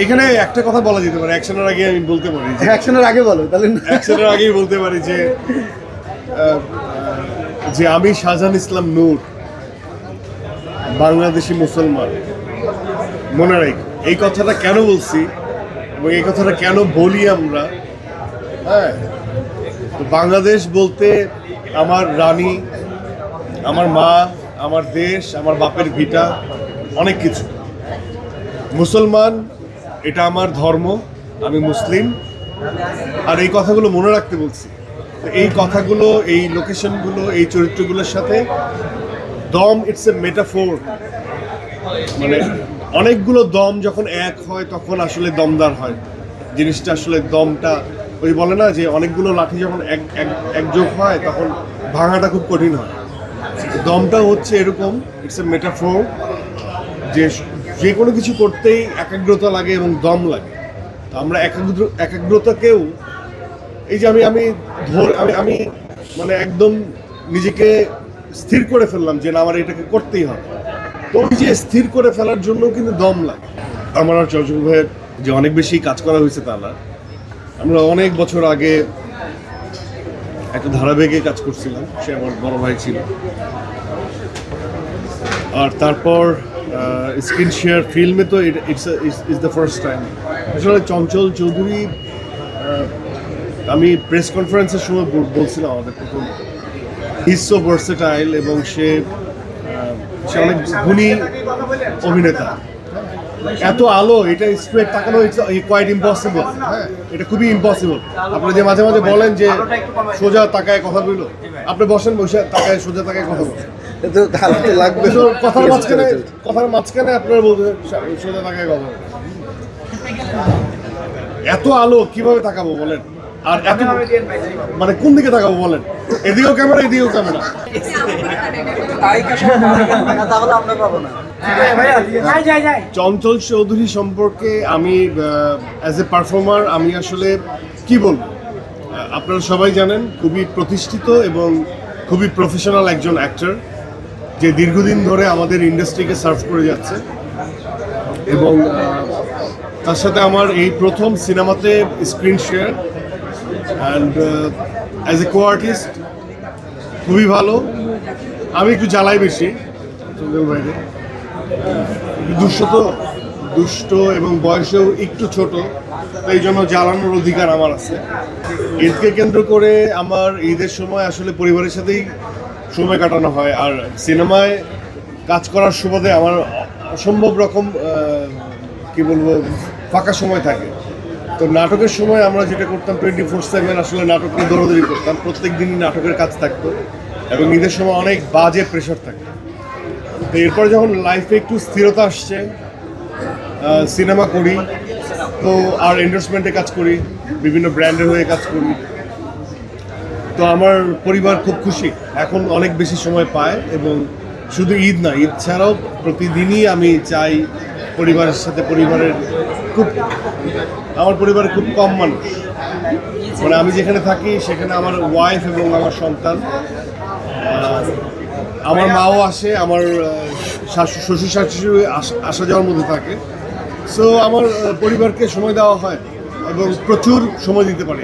এখানে একটা কথা বলা যেতে পারে, অ্যাকশনের আগে আমি বলতে পারি, অ্যাকশনের আগে বলো তাহলে। অ্যাকশনের আগেই বলতে পারি যে যে আমি শাহজাহান ইসলাম নূর, বাংলাদেশি মুসলমান। মনে রাখ, এই কথাটা কেন বলছি এবং এই কথাটা কেন বলি আমরা। হ্যাঁ, তো বাংলাদেশ বলতে আমার রানী, আমার মা, আমার দেশ, আমার বাপের ভিটা, অনেক কিছু। মুসলমান, এটা আমার ধর্ম, আমি মুসলিম। আর এই কথাগুলো মনে রাখতে বলছি। তো এই কথাগুলো, এই লোকেশনগুলো, এই চরিত্রগুলোর সাথে দম, ইটস এ মেটাফোর। মানে অনেকগুলো দম যখন এক হয় তখন আসলে দমদার হয় জিনিসটা। আসলে দমটা ওই বলে না যে অনেকগুলো লাঠি যখন একযোগ হয় তখন ভাঙাটা খুব কঠিন হয়। দমটা হচ্ছে এরকম, ইটস এ মেটাফোর, যে যে কোনো কিছু করতেই একাগ্রতা লাগে এবং দম লাগে। তো আমরা একাগ্রতাকেও এই যে আমি আমি আমি মানে একদম নিজেকে স্থির করে ফেললাম যে না, আমার এটাকে করতেই হবে। তো ওই যে স্থির করে ফেলার জন্য কিন্তু দম লাগে। আমার আর চঞ্চল ভাইয়ের যে অনেক বেশি কাজ করা হয়েছে তা না। আমরা অনেক বছর আগে একটা ধারাবাহিকে কাজ করছিলাম, সে আমার বড় ভাই ছিল। আর তারপর স্ক্রিন শেয়ার ফিল্মে তো ইটস দ্য ফার্স্ট টাইম। আসলে চঞ্চল চৌধুরী, আমি প্রেস কনফারেন্সের সময় বলছিলাম আমাদের প্রথম, ইজ সো ভার্সেটাইল এবং সে অনেক গুণী অভিনেতা। এত আলো, এটা স্ট্রেট তাকানো কোয়াইট ইম্পসিবল। হ্যাঁ, এটা খুবই ইম্পসিবল। আপনারা যে মাঝে মাঝে বলেন যে সোজা তাকায় কথা বলল, আপনি বসেন, বসে তাকায় সোজা তাকায় কথা বলেন, লাগবে কথার মাঝখানে আপনারা বলবেন সোজা তাকায় কথা বলেন। এত আলো কিভাবে তাকাবো বলেন? আর এত মানে কোন দিকে তাকাবো বলেন? এদিকেও ক্যামেরা, এদিকেও ক্যামেরা। চঞ্চল চৌধুরী সম্পর্কে আমি অ্যাজ এ পারফর্মার আমি আসলে কি বলবো, আপনারা সবাই জানেন খুবই প্রতিষ্ঠিত এবং খুবই প্রফেশনাল একজন অ্যাক্টর, যে দীর্ঘদিন ধরে আমাদের ইন্ডাস্ট্রিকে সার্ভ করে যাচ্ছে। এবং তার সাথে আমার এই প্রথম সিনেমাতে screen share, and as a co artist খুবই ভালো। আমি একটু জ্বালাই বেশি চঞ্চল ভাইরে, দুষ্ট এবং বয়সেও একটু ছোট, এই জন্য জ্বালানোর অধিকার আমার আছে। ঈদকে কেন্দ্র করে আমার ঈদের সময় আসলে পরিবারের সাথেই সময় কাটানো হয়। আর সিনেমায় কাজ করার সুবাদে আমার অসম্ভব রকম কি বলবো ফাঁকা সময় থাকে। তো নাটকের সময় আমরা যেটা করতাম 24/7 আসলে নাটক নিয়ে দৌড়াদৌড়ি করতাম, প্রত্যেক দিনই নাটকের কাজ থাকতো এবং ঈদের সময় অনেক বাজে প্রেশার থাকতো। তো এরপরে যখন লাইফে একটু স্থিরতা আসছে, সিনেমা করি, তো আর এন্ডোর্সমেন্টে কাজ করি, বিভিন্ন ব্র্যান্ডের হয়ে কাজ করি, তো আমার পরিবার খুব খুশি, এখন অনেক বেশি সময় পায়। এবং শুধু ঈদ না, ঈদ ছাড়াও প্রতিদিনই আমি চাই পরিবারের সাথে, আমার পরিবারে খুব কম মানুষ, মানে আমি যেখানে থাকি সেখানে আমার ওয়াইফ এবং আমার সন্তান, আমার মাও আসে, আমার শ্বশুর শাশুড়ি আসা যাওয়ার মধ্যে থাকে। সো আমার পরিবারকে সময় দেওয়া হয় এবং প্রচুর সময় দিতে পারি।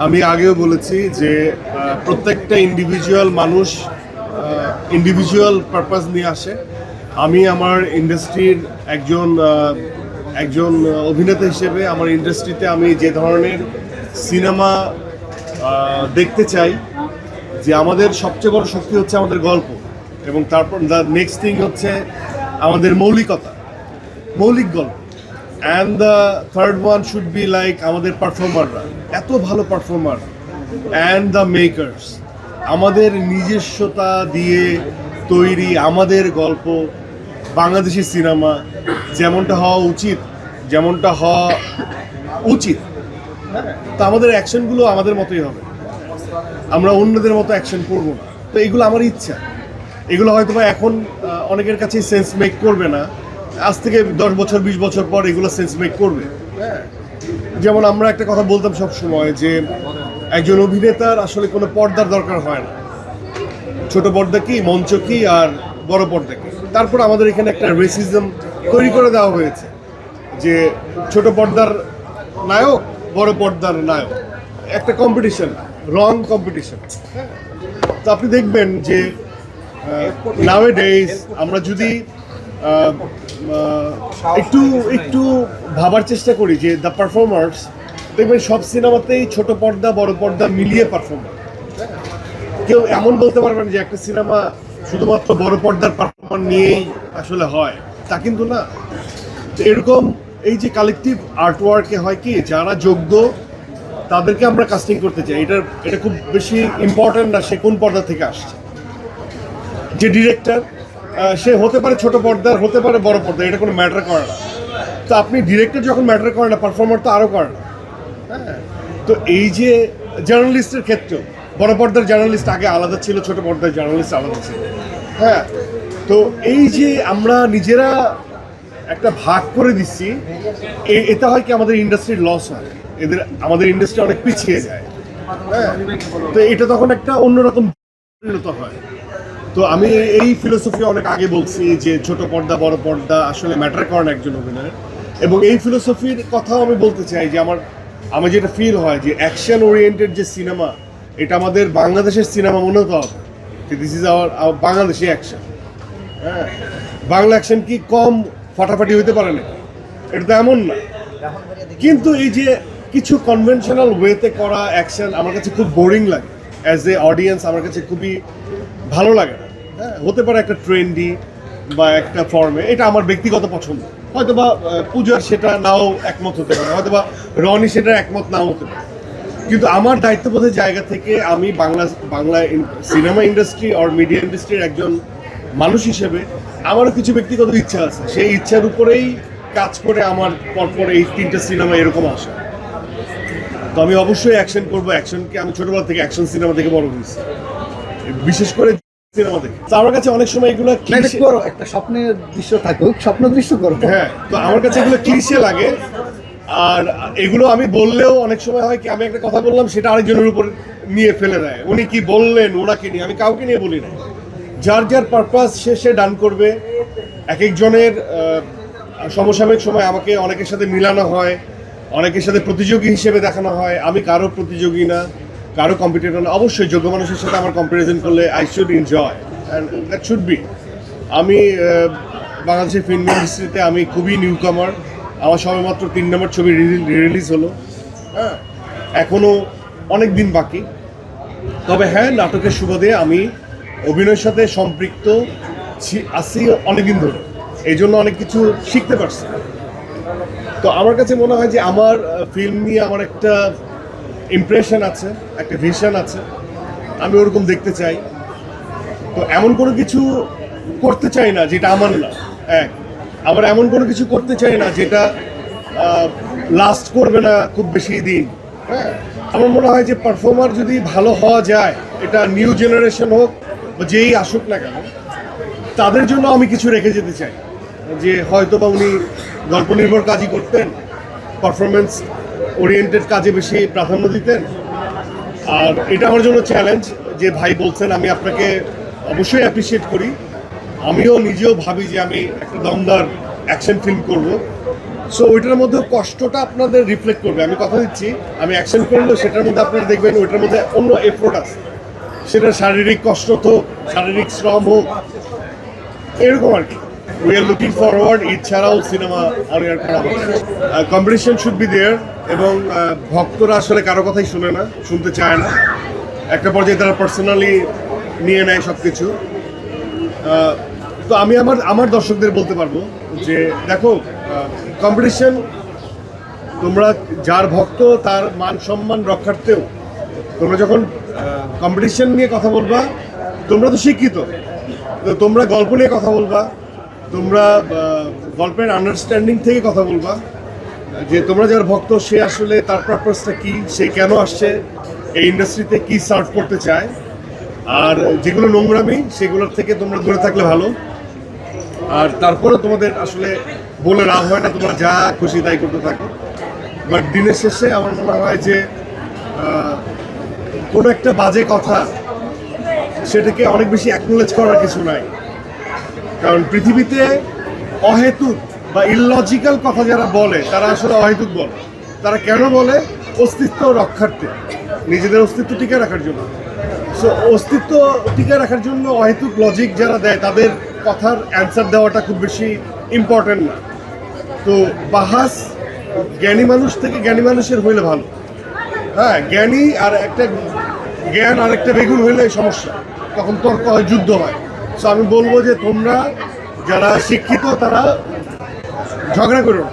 আমি আগেও বলেছি যে প্রত্যেকটা ইন্ডিভিজুয়াল মানুষ ইন্ডিভিজুয়াল পারপাস নিয়ে আসে। আমি আমার ইন্ডাস্ট্রির একজন অভিনেতা হিসেবে আমার ইন্ডাস্ট্রিতে আমি যে ধরনের সিনেমা দেখতে চাই, যে আমাদের সবচেয়ে বড় শক্তি হচ্ছে আমাদের গল্প, এবং তারপর দ্য নেক্সট থিং হচ্ছে আমাদের মৌলিক গল্প, and the third one should be like আমাদের পারফর্মাররা, এত ভালো পারফর্মার, অ্যান্ড দ্য মেকার্স, আমাদের নিজস্বতা দিয়ে তৈরি আমাদের গল্প, বাংলাদেশি সিনেমা যেমনটা হওয়া উচিত। তো আমাদের অ্যাকশনগুলো আমাদের মতোই হবে, আমরা অন্যদের মতো অ্যাকশন করব না। তো এগুলো আমার ইচ্ছা, এগুলো হয়তো বা এখন অনেকের কাছেই সেন্স মেক করবে না, আজ থেকে 10 বছর 20 বছর পর এগুলো সেন্স মেক করবে। যেমন আমরা একটা কথা বলতাম সব সময় যে একজন অভিনেতার আসলে কোনো পর্দার দরকার হয় না, ছোট পর্দা কি, মঞ্চ কি, আর বড় পর্দা কি। তারপর আমাদের এখানে একটা রেসিজম তৈরি করে দেওয়া হয়েছে যে ছোট পর্দার নায়ক বড় পর্দার নায়ক, একটা কম্পিটিশন, রং কম্পিটিশন। তো আপনি দেখবেন যে নাওয়েডেজ আমরা যদি একটু একটু ভাবার চেষ্টা করি যে দ্য পারফর্মার্স, দেখবেন সব সিনেমাতেই ছোট পর্দা বড় পর্দা মিলিয়ে পারফর্মার। কেউ এমন বলতে পারবেন যে একটা সিনেমা শুধুমাত্র বড় পর্দার পারফর্মার নিয়েই আসলে হয়, তা কিন্তু না। তো এরকম এই যে কালেকটিভ আর্টওয়ার্কে হয় কি, যারা যোগ্য তাদেরকে আমরা কাস্টিং করতে চাই। এটা খুব বেশি ইম্পর্ট্যান্ট না সে কোন পর্দা থেকে আসছে। যে ডিরেক্টর সে হতে পারে ছোট পর্দার, হতে পারে বড় পর্দা, এটা কোনো ম্যাটার করে না। তো আপনি ডিরেক্টর যখন ম্যাটার করে না, পারফর্মার তো আরও করে না। হ্যাঁ, তো এই যে জার্নালিস্টের ক্ষেত্রেও বড় পর্দার জার্নালিস্ট আগে আলাদা ছিল, ছোট পর্দার জার্নালিস্ট আলাদা ছিল। হ্যাঁ, তো এই যে আমরা নিজেরা একটা ভাগ করে দিচ্ছি, এটা হয় কি আমাদের ইন্ডাস্ট্রির লস হয়, আমাদের ইন্ডাস্ট্রি অনেক পিছিয়ে যায়। হ্যাঁ, তো এটা তখন একটা অন্যরকম পরিণত হয়। তো আমি এই ফিলোসফি অনেক আগে বলছি যে ছোট পর্দা বড় পর্দা আসলে ম্যাটার করে না একজন অভিনয়ের। এবং এই ফিলোসফির কথাও আমি বলতে চাই যে আমার যেটা ফিল হয় যে অ্যাকশন ওরিয়েন্টেড যে সিনেমা, এটা আমাদের বাংলাদেশের সিনেমা মনে হতে হবে যে this is our Bangladeshi action. হ্যাঁ, বাংলা অ্যাকশন কি কম ফাটাফাটি হইতে পারে না? এটা তো এমন না। কিন্তু এই যে কিছু কনভেনশনাল ওয়েতে করা অ্যাকশন আমার কাছে খুব বোরিং লাগে। অ্যাজ এ অডিয়েন্স আমার কাছে খুবই ভালো লাগে না। হ্যাঁ, হতে পারে একটা ট্রেন্ডি বা একটা ফর্মে, এটা আমার ব্যক্তিগত পছন্দ। হয়তো বা পূজার সেটা নাও একমত হতে পারে, হয়তো বা রনি সেটা একমত নাও হতে পারে। কিন্তু আমার দায়িত্ববোধের জায়গা থেকে আমি বাংলা সিনেমা ইন্ডাস্ট্রি আর মিডিয়া ইন্ডাস্ট্রির একজন মানুষ হিসেবে আমারও কিছু ব্যক্তিগত ইচ্ছা আছে। সেই ইচ্ছার উপরেই কাজ করে আমার পরপর এই 3টে সিনেমা এরকম আসে। তো আমি অবশ্যই অ্যাকশন করবো। অ্যাকশনকে আমি ছোটবেলা থেকে অ্যাকশন সিনেমা থেকে বড় হয়েছি, বিশেষ করে সিনেমা দেখে। তো আমার কাছে অনেক সময় এগুলো করো, একটা স্বপ্নের দৃশ্য থাকুক, স্বপ্ন দৃশ্য করো। হ্যাঁ, তো আমার কাছে এগুলো ক্লিশে লাগে। আর এগুলো আমি বললেও অনেক সময় হয় কি, আমি একটা কথা বললাম সেটা আরেকজনের উপর নিয়ে ফেলে দেয়, উনি কি বললেন ওনাকে নিয়ে। আমি কাউকে নিয়ে বলি না, যার যার পারপাস সে ডান করবে। এক একজনের সমসাময়িক সময় আমাকে অনেকের সাথে মিলানো হয়, অনেকের সাথে প্রতিযোগী হিসেবে দেখানো হয়। আমি কারো প্রতিযোগী না, কারো কম্পিটিটর না। অবশ্যই যোগ্য মানুষের সাথে আমার কম্পারিজন করলে I should enjoy and that should be. আমি বাংলাদেশের ফিল্ম ইন্ডাস্ট্রিতে আমি খুবই নিউ কামার। আমার সবেমাত্র 3 নম্বর ছবি রিলিজ হলো। হ্যাঁ, এখনও অনেক দিন বাকি। তবে হ্যাঁ, নাটকের সুবাদে আমি অভিনয়ের সাথে সম্পৃক্ত আছি অনেকদিন ধরে, এই জন্য অনেক কিছু শিখতে পারছি। তো আমার কাছে মনে হয় যে আমার ফিল্ম নিয়ে আমার একটা ইমপ্রেশন আছে, একটা ভিশন আছে, আমি ওরকম দেখতে চাই। তো এমন কোনো কিছু করতে চাই না যেটা আমার না। আবার এমন কোনো কিছু করতে চাই না যেটা লাস্ট করবে না খুব বেশি দিন। হ্যাঁ, আমার মনে হয় যে পারফর্মার যদি ভালো হওয়া যায়, এটা নিউ জেনারেশন হোক বা যেই আসুক না কেন, তাদের জন্য আমি কিছু রেখে যেতে চাই। যে হয়তো বা উনি গল্প নির্ভর কাজই করতেন, পারফরমেন্স ওরিয়েন্টেড কাজে বেশি প্রাধান্য দিতেন। আর এটা আমার জন্য চ্যালেঞ্জ যে ভাই বলছেন, আমি আপনাকে অবশ্যই অ্যাপ্রিসিয়েট করি। আমিও নিজেও ভাবি যে আমি একটা দমদার অ্যাকশন ফিল্ম করব। সো ওইটার মধ্যে কষ্টটা আপনাদের রিফ্লেক্ট করবে। আমি কথা দিচ্ছি, আমি অ্যাকশন করলেও সেটার মধ্যে আপনারা দেখবেন ওইটার মধ্যে অন্য এফোর্ট আছে। সেটা শারীরিক কষ্ট হোক, শারীরিক শ্রম হোক, এরকম আর কি। We are looking forward. Eid ছাড়াও সিনেমা অনিয়ার করা হবে। Competition should be there. এবং ভক্তরা আসলে কারো কথাই শুনে না, শুনতে চায় না। একটা পর্যায়ে তারা পার্সোনালি নিয়ে নেয় সব কিছু। তো আমি আমার দর্শকদের বলতে পারবো যে দেখো, কম্পিটিশন, তোমরা যার ভক্ত তার মান সম্মান রক্ষার্থেও তোমরা যখন কম্পিটিশন নিয়ে কথা বলবা, তোমরা তো শিক্ষিত, তো তোমরা গল্প নিয়ে কথা বলবা, তোমরা গল্পের আন্ডারস্ট্যান্ডিং থেকে কথা বলবা যে তোমরা যার ভক্ত সে আসলে তার পারপাসটা কী, সে কেন আসছে এই ইন্ডাস্ট্রিতে, কী সার্ভ করতে চায়। আর যেগুলো নোংরামি সেগুলোর থেকে তোমরা দূরে থাকলে ভালো। আর তারপরে তোমাদের আসলে বলে লাভ হয় না, তোমরা যা খুশি তাই করতে থাকো। বাট দিনের শেষে আমার মনে হয় যে কোনো একটা বাজে কথা সেটাকে অনেক বেশি অ্যাকনোলেজ করার কিছু নাই। কারণ পৃথিবীতে অহেতুক বা ইললজিক্যাল কথা যারা বলে তারা আসলে অহেতুক বলে। তারা কেন বলে? অস্তিত্ব রক্ষার্থে, নিজেদের অস্তিত্ব টিকে রাখার জন্য। সো অস্তিত্ব টিকে রাখার জন্য অহেতুক লজিক যারা দেয় তাদের কথার অ্যান্সার দেওয়াটা খুব বেশি ইম্পর্টেন্ট না। তো বাহাস জ্ঞানী মানুষ থেকে জ্ঞানী মানুষের হইলে ভালো। হ্যাঁ, জ্ঞানী আর একটা জ্ঞান আর একটা বেগুন হইলে সমস্যা, তখন তর্ক হয়, যুদ্ধ হয়। সো আমি বলবো যে তোমরা যারা শিক্ষিত তারা ঝগড়া করো না।